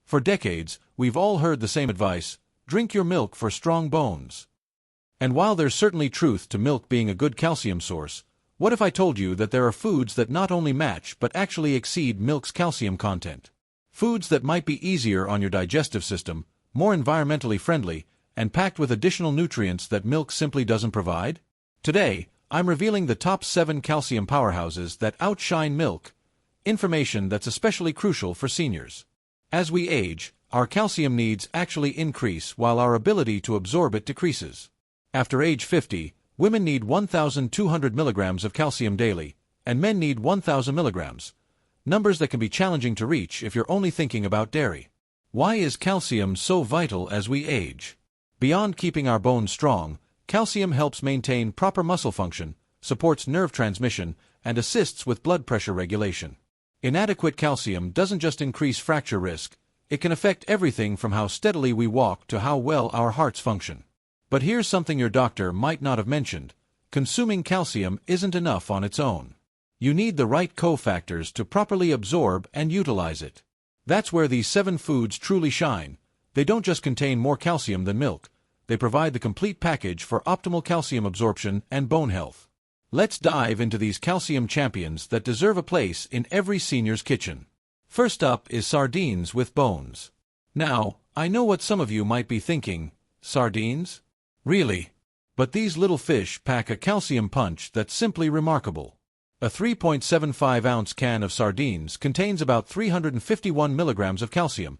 For decades, we've all heard the same advice: drink your milk for strong bones. And while there's certainly truth to milk being a good calcium source, what if I told you that there are foods that not only match but actually exceed milk's calcium content? Foods that might be easier on your digestive system, more environmentally friendly, and packed with additional nutrients that milk simply doesn't provide? Today, I'm revealing the top 7 calcium powerhouses that outshine milk, information that's especially crucial for seniors. As we age, our calcium needs actually increase while our ability to absorb it decreases. After age 50, women need 1,200 milligrams of calcium daily, and men need 1,000 milligrams, numbers that can be challenging to reach if you're only thinking about dairy. Why is calcium so vital as we age? Beyond keeping our bones strong, calcium helps maintain proper muscle function, supports nerve transmission, and assists with blood pressure regulation. Inadequate calcium doesn't just increase fracture risk, it can affect everything from how steadily we walk to how well our hearts function. But here's something your doctor might not have mentioned: consuming calcium isn't enough on its own. You need the right cofactors to properly absorb and utilize it. That's where these 7 foods truly shine. They don't just contain more calcium than milk, they provide the complete package for optimal calcium absorption and bone health. Let's dive into these calcium champions that deserve a place in every senior's kitchen. First up is sardines with bones. Now, I know what some of you might be thinking: sardines? Really? But these little fish pack a calcium punch that's simply remarkable. A 3.75-ounce can of sardines contains about 351 milligrams of calcium.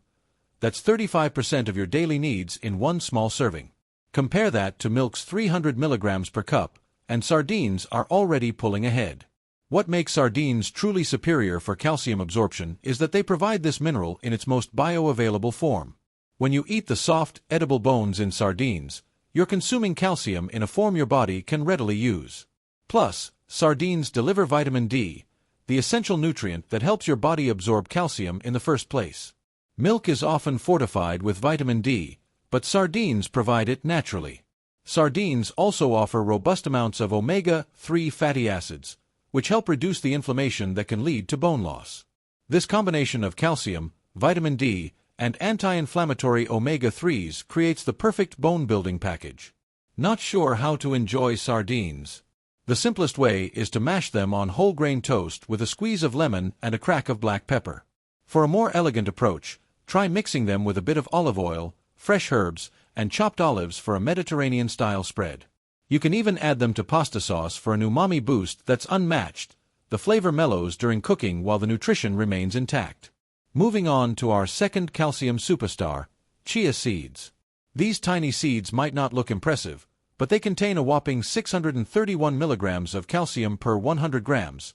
That's 35% of your daily needs in one small serving. Compare that to milk's 300 milligrams per cup, and sardines are already pulling ahead. What makes sardines truly superior for calcium absorption is that they provide this mineral in its most bioavailable form. When you eat the soft, edible bones in sardines, you're consuming calcium in a form your body can readily use. Plus, sardines deliver vitamin D, the essential nutrient that helps your body absorb calcium in the first place. Milk is often fortified with vitamin D, but sardines provide it naturally. Sardines also offer robust amounts of omega-3 fatty acids, which help reduce the inflammation that can lead to bone loss. This combination of calcium, vitamin D, and anti-inflammatory omega-3s creates the perfect bone-building package. Not sure how to enjoy sardines? The simplest way is to mash them on whole grain toast with a squeeze of lemon and a crack of black pepper. For a more elegant approach, try mixing them with a bit of olive oil, fresh herbs, and chopped olives for a Mediterranean-style spread. You can even add them to pasta sauce for an umami boost that's unmatched. The flavor mellows during cooking while the nutrition remains intact. Moving on to our second calcium superstar, chia seeds. These tiny seeds might not look impressive, but they contain a whopping 631 milligrams of calcium per 100 grams,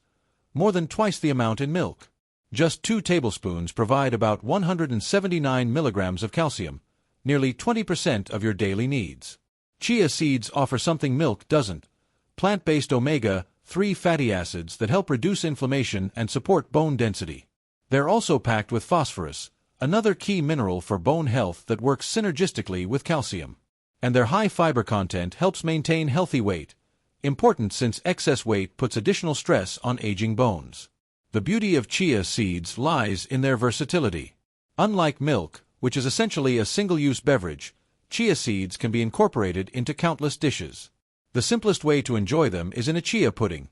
more than twice the amount in milk. Just 2 tablespoons provide about 179 milligrams of calcium, nearly 20% of your daily needs. Chia seeds offer something milk doesn't: plant-based omega-3 fatty acids that help reduce inflammation and support bone density. They're also packed with phosphorus, another key mineral for bone health that works synergistically with calcium. And their high fiber content helps maintain healthy weight, important since excess weight puts additional stress on aging bones. The beauty of chia seeds lies in their versatility. Unlike milk, which is essentially a single-use beverage, chia seeds can be incorporated into countless dishes. The simplest way to enjoy them is in a chia pudding.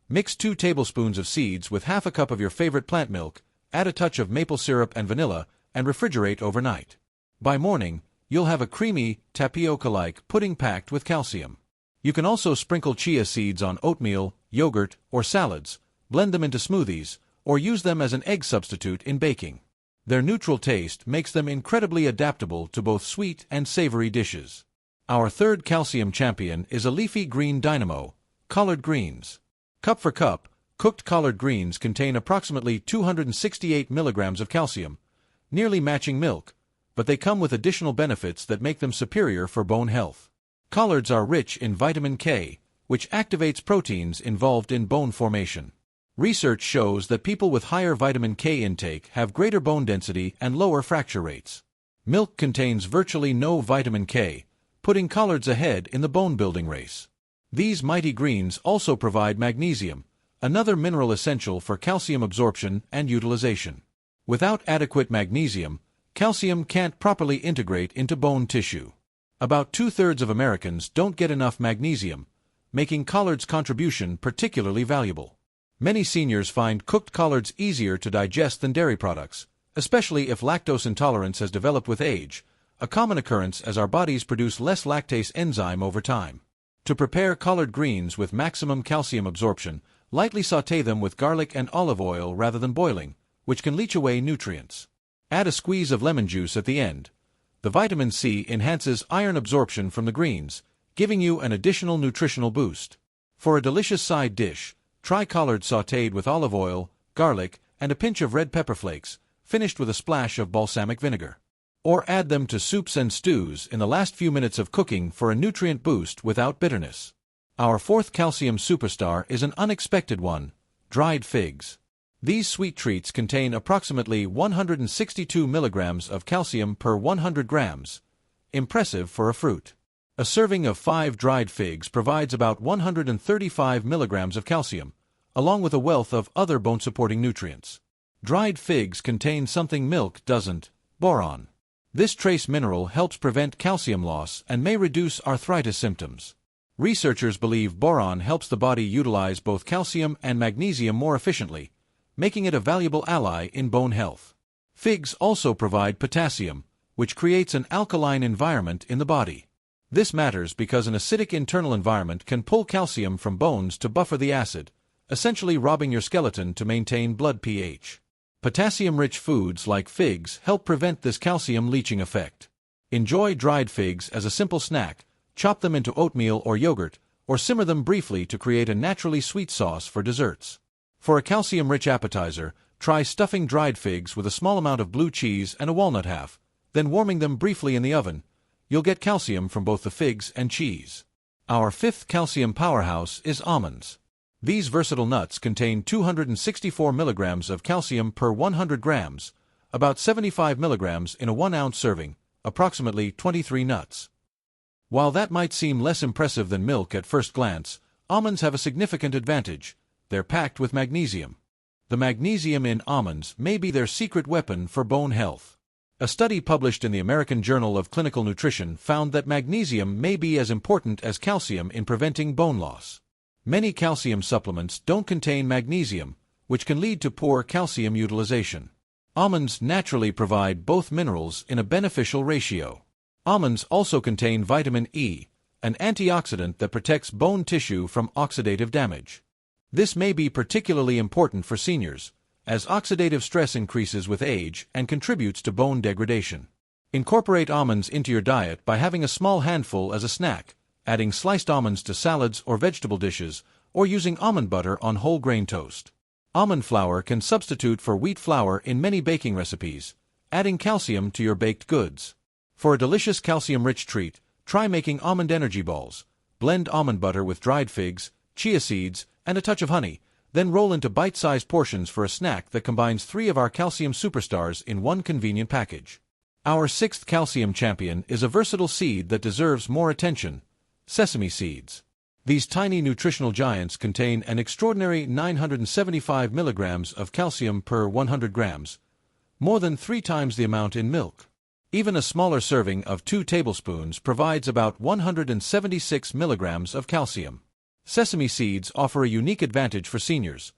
Mix 2 tablespoons of seeds with half a cup of your favorite plant milk, add a touch of maple syrup and vanilla, and refrigerate overnight. By morning, you'll have a creamy, tapioca-like pudding packed with calcium. You can also sprinkle chia seeds on oatmeal, yogurt, or salads, blend them into smoothies, or use them as an egg substitute in baking. Their neutral taste makes them incredibly adaptable to both sweet and savory dishes. Our third calcium champion is a leafy green dynamo, collard greens. Cup for cup, cooked collard greens contain approximately 268 milligrams of calcium, nearly matching milk, but they come with additional benefits that make them superior for bone health. Collards are rich in vitamin K, which activates proteins involved in bone formation. Research shows that people with higher vitamin K intake have greater bone density and lower fracture rates. Milk contains virtually no vitamin K, putting collards ahead in the bone-building race. These mighty greens also provide magnesium, another mineral essential for calcium absorption and utilization. Without adequate magnesium, Calcium can't properly integrate into bone tissue. About 2/3 of Americans don't get enough magnesium, making collards' contribution particularly valuable. Many seniors find cooked collards easier to digest than dairy products, especially if lactose intolerance has developed with age, a common occurrence as our bodies produce less lactase enzyme over time. To prepare collard greens with maximum calcium absorption, lightly sauté them with garlic and olive oil rather than boiling, which can leach away nutrients. Add a squeeze of lemon juice at the end. The vitamin C enhances iron absorption from the greens, giving you an additional nutritional boost. For a delicious side dish, try collard sautéed with olive oil, garlic, and a pinch of red pepper flakes, finished with a splash of balsamic vinegar. Or add them to soups and stews in the last few minutes of cooking for a nutrient boost without bitterness. Our fourth calcium superstar is an unexpected one: dried figs. These sweet treats contain approximately 162 milligrams of calcium per 100 grams. Impressive for a fruit. A serving of 5 dried figs provides about 135 milligrams of calcium, along with a wealth of other bone-supporting nutrients. Dried figs contain something milk doesn't: boron. This trace mineral helps prevent calcium loss and may reduce arthritis symptoms. Researchers believe boron helps the body utilize both calcium and magnesium more efficiently, making it a valuable ally in bone health. Figs also provide potassium, which creates an alkaline environment in the body. This matters because an acidic internal environment can pull calcium from bones to buffer the acid, essentially robbing your skeleton to maintain blood pH. Potassium-rich foods like figs help prevent this calcium leaching effect. Enjoy dried figs as a simple snack, chop them into oatmeal or yogurt, or simmer them briefly to create a naturally sweet sauce for desserts. For a calcium-rich appetizer, try stuffing dried figs with a small amount of blue cheese and a walnut half, then warming them briefly in the oven. You'll get calcium from both the figs and cheese. Our fifth calcium powerhouse is almonds. These versatile nuts contain 264 milligrams of calcium per 100 grams, about 75 milligrams in a 1-ounce serving, approximately 23 nuts. While that might seem less impressive than milk at first glance, almonds have a significant advantage: they're packed with magnesium. The magnesium in almonds may be their secret weapon for bone health. A study published in the American Journal of Clinical Nutrition found that magnesium may be as important as calcium in preventing bone loss. Many calcium supplements don't contain magnesium, which can lead to poor calcium utilization. Almonds naturally provide both minerals in a beneficial ratio. Almonds also contain vitamin E, an antioxidant that protects bone tissue from oxidative damage. This may be particularly important for seniors, as oxidative stress increases with age and contributes to bone degradation. Incorporate almonds into your diet by having a small handful as a snack, adding sliced almonds to salads or vegetable dishes, or using almond butter on whole grain toast. Almond flour can substitute for wheat flour in many baking recipes, adding calcium to your baked goods. For a delicious calcium-rich treat, try making almond energy balls. Blend almond butter with dried figs, chia seeds, and a touch of honey, then roll into bite-sized portions for a snack that combines 3 of our calcium superstars in one convenient package. Our sixth calcium champion is a versatile seed that deserves more attention: sesame seeds. These tiny nutritional giants contain an extraordinary 975 milligrams of calcium per 100 grams, more than 3 times the amount in milk. Even a smaller serving of 2 tablespoons provides about 176 milligrams of calcium. Sesame seeds offer a unique advantage for seniors.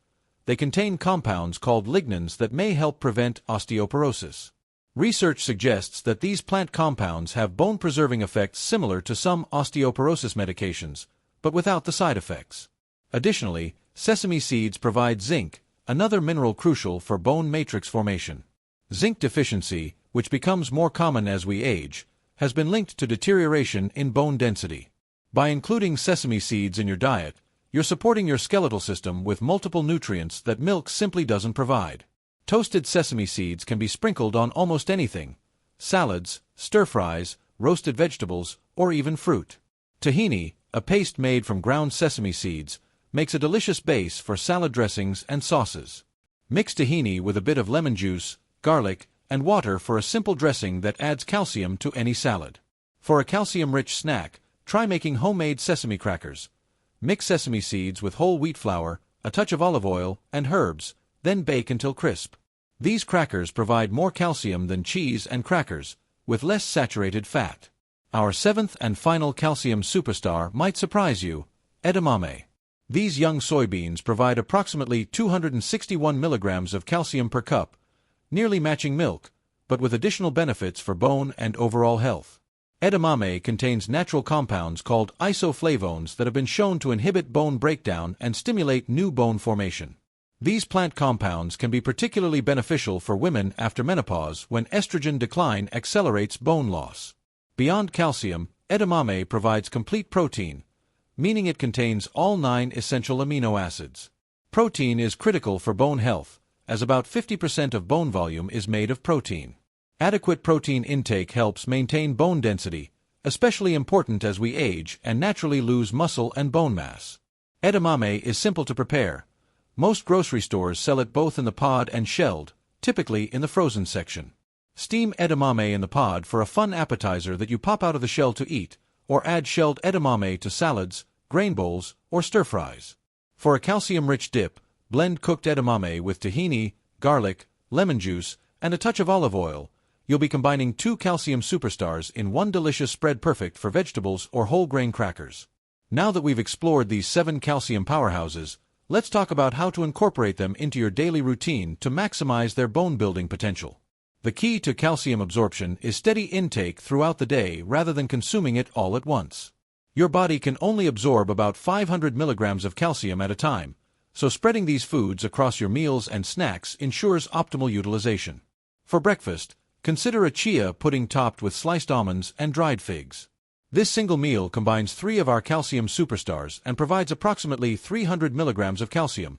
They contain compounds called lignans that may help prevent osteoporosis. Research suggests that these plant compounds have bone-preserving effects similar to some osteoporosis medications, but without the side effects. Additionally, sesame seeds provide zinc, another mineral crucial for bone matrix formation. Zinc deficiency, which becomes more common as we age, has been linked to deterioration in bone density. By including sesame seeds in your diet, you're supporting your skeletal system with multiple nutrients that milk simply doesn't provide. Toasted sesame seeds can be sprinkled on almost anything: salads, stir-fries, roasted vegetables, or even fruit. Tahini, a paste made from ground sesame seeds, makes a delicious base for salad dressings and sauces. Mix tahini with a bit of lemon juice, garlic, and water for a simple dressing that adds calcium to any salad. For a calcium-rich snack, try making homemade sesame crackers. Mix sesame seeds with whole wheat flour, a touch of olive oil, and herbs, then bake until crisp. These crackers provide more calcium than cheese and crackers, with less saturated fat. Our seventh and final calcium superstar might surprise you, edamame. These young soybeans provide approximately 261 milligrams of calcium per cup, nearly matching milk, but with additional benefits for bone and overall health. Edamame contains natural compounds called isoflavones that have been shown to inhibit bone breakdown and stimulate new bone formation. These plant compounds can be particularly beneficial for women after menopause when estrogen decline accelerates bone loss. Beyond calcium, edamame provides complete protein, meaning it contains all 9 essential amino acids. Protein is critical for bone health, as about 50% of bone volume is made of protein. Adequate protein intake helps maintain bone density, especially important as we age and naturally lose muscle and bone mass. Edamame is simple to prepare. Most grocery stores sell it both in the pod and shelled, typically in the frozen section. Steam edamame in the pod for a fun appetizer that you pop out of the shell to eat, or add shelled edamame to salads, grain bowls, or stir-fries. For a calcium-rich dip, blend cooked edamame with tahini, garlic, lemon juice, and a touch of olive oil. You'll be combining 2 calcium superstars in one delicious spread perfect for vegetables or whole grain crackers. Now that we've explored these 7 calcium powerhouses, let's talk about how to incorporate them into your daily routine to maximize their bone-building potential. The key to calcium absorption is steady intake throughout the day rather than consuming it all at once. Your body can only absorb about 500 milligrams of calcium at a time, so spreading these foods across your meals and snacks ensures optimal utilization. For breakfast, consider a chia pudding topped with sliced almonds and dried figs. This single meal combines 3 of our calcium superstars and provides approximately 300 milligrams of calcium,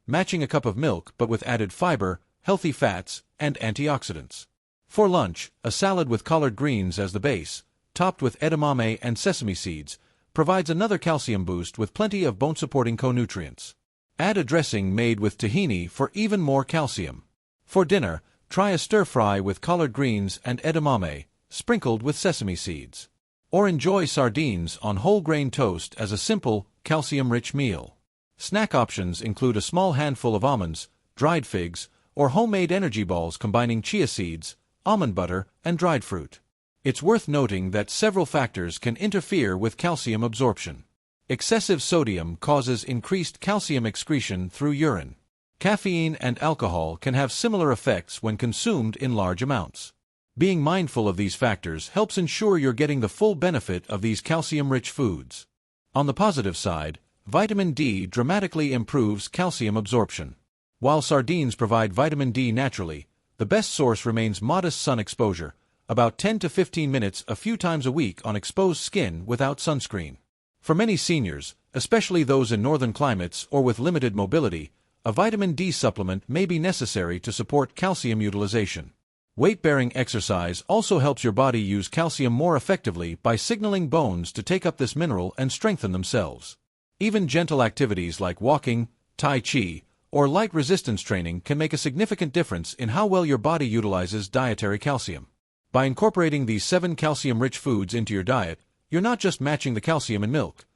matching a cup of milk but with added fiber, healthy fats, and antioxidants. For lunch, a salad with collard greens as the base, topped with edamame and sesame seeds, provides another calcium boost with plenty of bone-supporting co-nutrients. Add a dressing made with tahini for even more calcium. For dinner, try a stir-fry with collard greens and edamame, sprinkled with sesame seeds. Or enjoy sardines on whole grain toast as a simple, calcium-rich meal. Snack options include a small handful of almonds, dried figs, or homemade energy balls combining chia seeds, almond butter, and dried fruit. It's worth noting that several factors can interfere with calcium absorption. Excessive sodium causes increased calcium excretion through urine. Caffeine and alcohol can have similar effects when consumed in large amounts. Being mindful of these factors helps ensure you're getting the full benefit of these calcium-rich foods. On the positive side, vitamin D dramatically improves calcium absorption. While sardines provide vitamin D naturally, the best source remains modest sun exposure, about 10 to 15 minutes a few times a week on exposed skin without sunscreen. For many seniors, especially those in northern climates or with limited mobility, a vitamin D supplement may be necessary to support calcium utilization. Weight-bearing exercise also helps your body use calcium more effectively by signaling bones to take up this mineral and strengthen themselves. Even gentle activities like walking, tai chi, or light resistance training can make a significant difference in how well your body utilizes dietary calcium. By incorporating these 7 calcium-rich foods into your diet, you're not just matching the calcium in milk.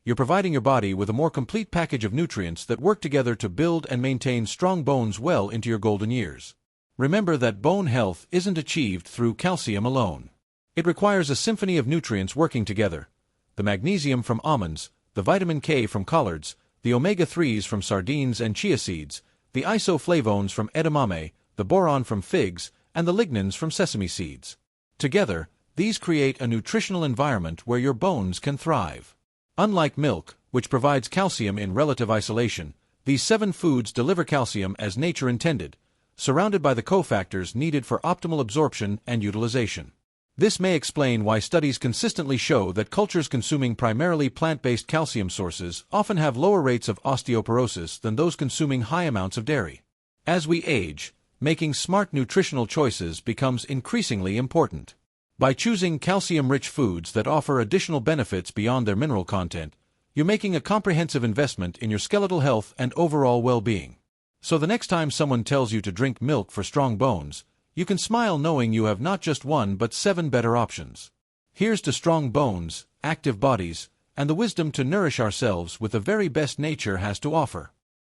You're providing your body with a more complete package of nutrients that work together to build and maintain strong bones well into your golden years. Remember that bone health isn't achieved through calcium alone. It requires a symphony of nutrients working together: the magnesium from almonds, the vitamin K from collards, the omega-3s from sardines and chia seeds, the isoflavones from edamame, the boron from figs, and the lignans from sesame seeds. Together, these create a nutritional environment where your bones can thrive. Unlike milk, which provides calcium in relative isolation, these 7 foods deliver calcium as nature intended, surrounded by the cofactors needed for optimal absorption and utilization. This may explain why studies consistently show that cultures consuming primarily plant-based calcium sources often have lower rates of osteoporosis than those consuming high amounts of dairy. As we age, making smart nutritional choices becomes increasingly important. By choosing calcium-rich foods that offer additional benefits beyond their mineral content, you're making a comprehensive investment in your skeletal health and overall well-being. So the next time someone tells you to drink milk for strong bones, you can smile knowing you have not just 1 but 7 better options. Here's to strong bones, active bodies, and the wisdom to nourish ourselves with the very best nature has to offer.